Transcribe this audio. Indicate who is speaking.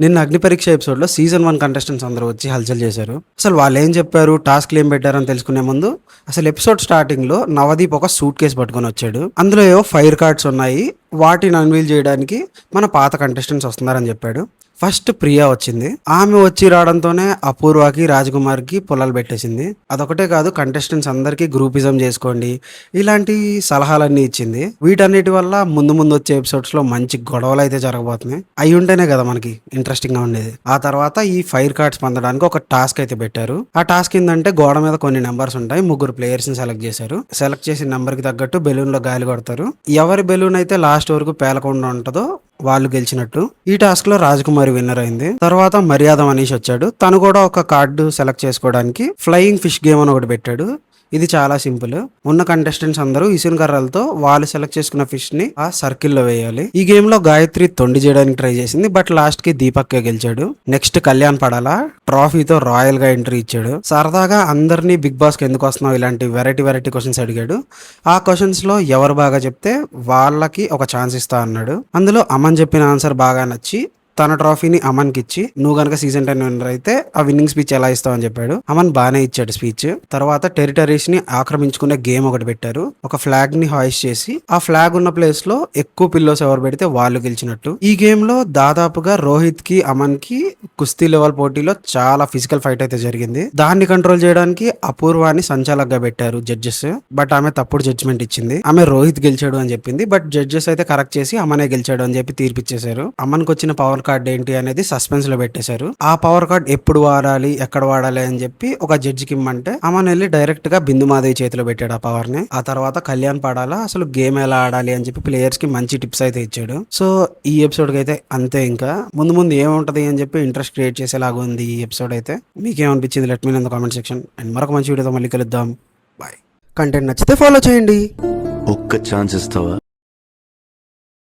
Speaker 1: నిన్న అగ్ని పరీక్ష ఎపిసోడ్ లో సీజన్ 1 కంటెస్టెంట్స్ అందరూ వచ్చి హల్చల్ చేశారు. అసలు వాళ్ళు ఏం చెప్పారు, టాస్క్లు ఏం పెట్టారని తెలుసుకునే ముందు అసలు ఎపిసోడ్ స్టార్టింగ్ లో నవదీప్ ఒక సూట్ కేసు పట్టుకొని వచ్చాడు. అందులో ఏవో ఫైర్ కార్డ్స్ ఉన్నాయి, వాటిని అన్వీల్ చేయడానికి మన పాత కంటెస్టెంట్స్ వస్తున్నారని చెప్పాడు. ఫస్ట్ ప్రియా వచ్చింది. ఆమె వచ్చి రావడంతోనే అపూర్వకి, రాజకుమార్కి పొలాలు పెట్టేసింది. అదొకటే కాదు, కంటెస్టెంట్స్ అందరికీ గ్రూపిజం చేసుకోండి ఇలాంటి సలహాలన్నీ ఇచ్చింది. వీటన్నిటి వల్ల ముందు ముందు వచ్చే ఎపిసోడ్స్ లో మంచి గొడవలు అయితే జరగబోతున్నాయి. అవి ఉంటేనే కదా మనకి ఇంట్రెస్టింగ్ గా ఉండేది. ఆ తర్వాత ఈ ఫైర్ కార్డ్స్ పొందడానికి ఒక టాస్క్ అయితే పెట్టారు. ఆ టాస్క్ ఏంటంటే గోడ మీద కొన్ని నెంబర్స్ ఉంటాయి, ముగ్గురు ప్లేయర్స్ ని సెలెక్ట్ చేశారు. సెలెక్ట్ చేసిన నెంబర్ కి తగ్గట్టు బెలూన్ లో గాలి కొడతారు. ఎవరి బెలూన్ అయితే లాస్ట్ వరకు పేలకుండా ఉంటుందో వాళ్ళు గెలిచినట్టు. ఈ టాస్క్ లో రాజకుమారి విన్నర్ అయింది. తర్వాత మర్యాద మనీష్ వచ్చాడు. తను కూడా ఒక కార్డు సెలెక్ట్ చేసుకోవడానికి ఫ్లయింగ్ ఫిష్ గేమ్ అని ఒకటి పెట్టాడు. ఇది చాలా సింపుల్. ఉన్న కంటెస్టెంట్స్ అందరూ ఇసున కర్రలతో వాళ్ళు సెలెక్ట్ చేసుకున్న ఫిష్ ని ఆ సర్కిల్ లో వేయాలి. ఈ గేమ్ లో గాయత్రి తొండి చేయడానికి ట్రై చేసింది, బట్ లాస్ట్ కి దీపక్ గెలిచాడు. నెక్స్ట్ కళ్యాణ్ పడాలా ట్రాఫీతో రాయల్ గా ఎంట్రీ ఇచ్చాడు. సరదాగా అందరినీ బిగ్ బాస్ కి ఎందుకు వస్తున్నావు ఇలాంటి వెరైటీ క్వశ్చన్స్ అడిగాడు. ఆ క్వశ్చన్స్ లో ఎవరు బాగా చెప్తే వాళ్ళకి ఒక ఛాన్స్ ఇస్తా అన్నాడు. అందులో అమన్ చెప్పిన ఆన్సర్ బాగా నచ్చి తన ట్రాఫీని అమన్ కి ఇచ్చి, నువ్వు గనక సీజన్ 10 విన్నర్ అయితే ఆ విన్నింగ్ స్పీచ్ ఎలా ఇస్తావు అని చెప్పాడు. అమన్ బాగానే ఇచ్చాడు స్పీచ్. తర్వాత టెరిటరీస్ ని ఆక్రమించుకునే గేమ్ ఒకటి పెట్టారు. ఒక ఫ్లాగ్ ని హాయిస్ట్ చేసి ఆ ఫ్లాగ్ ఉన్న ప్లేస్ లో ఎక్కువ పిల్లోస్ ఎవరు పెడితే వాళ్ళు గెలిచినట్టు. ఈ గేమ్ లో దాదాపుగా రోహిత్ కి, అమన్ కి కుస్తీ లెవెల్ పోటీలో చాలా ఫిజికల్ ఫైట్ అయితే జరిగింది. దాన్ని కంట్రోల్ చేయడానికి అపూర్వాని సంచాలకుగా పెట్టారు జడ్జెస్. బట్ ఆమె తప్పుడు జడ్జిమెంట్ ఇచ్చింది. ఆమె రోహిత్ గెలిచాడు అని చెప్పింది, బట్ జడ్జెస్ అయితే కరెక్ట్ చేసి అమనే గెలిచాడు అని చెప్పి తీర్పిచ్చేశారు. అమన్ కి వచ్చిన పవర్ కార్డ్ ఏంటి అనేది సస్పెన్స్ లో పెట్టేశారు. ఆ పవర్ కార్డ్ ఎప్పుడు వాడాలి, ఎక్కడ వాడాలి అని చెప్పి ఒక జడ్జికి ఇమ్మంటే అమన్ వెళ్ళి డైరెక్ట్ గా బిందు మాధవి చేతిలో పెట్టాడు ఆ పవర్ ని. ఆ తర్వాత కళ్యాణ్ పడాలా అసలు గేమ్ ఎలా ఆడాలి అని చెప్పి ప్లేయర్స్ కి మంచి టిప్స్ అయితే ఇచ్చాడు. సో ఈ ఎపిసోడ్ కి అయితే అంతే. ఇంకా ముందు ముందు ఏముంటది అని చెప్పి ఇంట్రెస్ట్ క్రియేట్ చేసేలాగా ఉంది ఈ ఎపిసోడ్ అయితే. మీకేమనిపించింది let me in the comment section. And మరొక మంచి వీడియోతో మళ్ళీ కలుద్దాం. బాయ్. కంటెంట్ నచ్చితే ఫాలో చేయండి.
Speaker 2: ఒక్క ఛాన్స్ ఇస్తావా?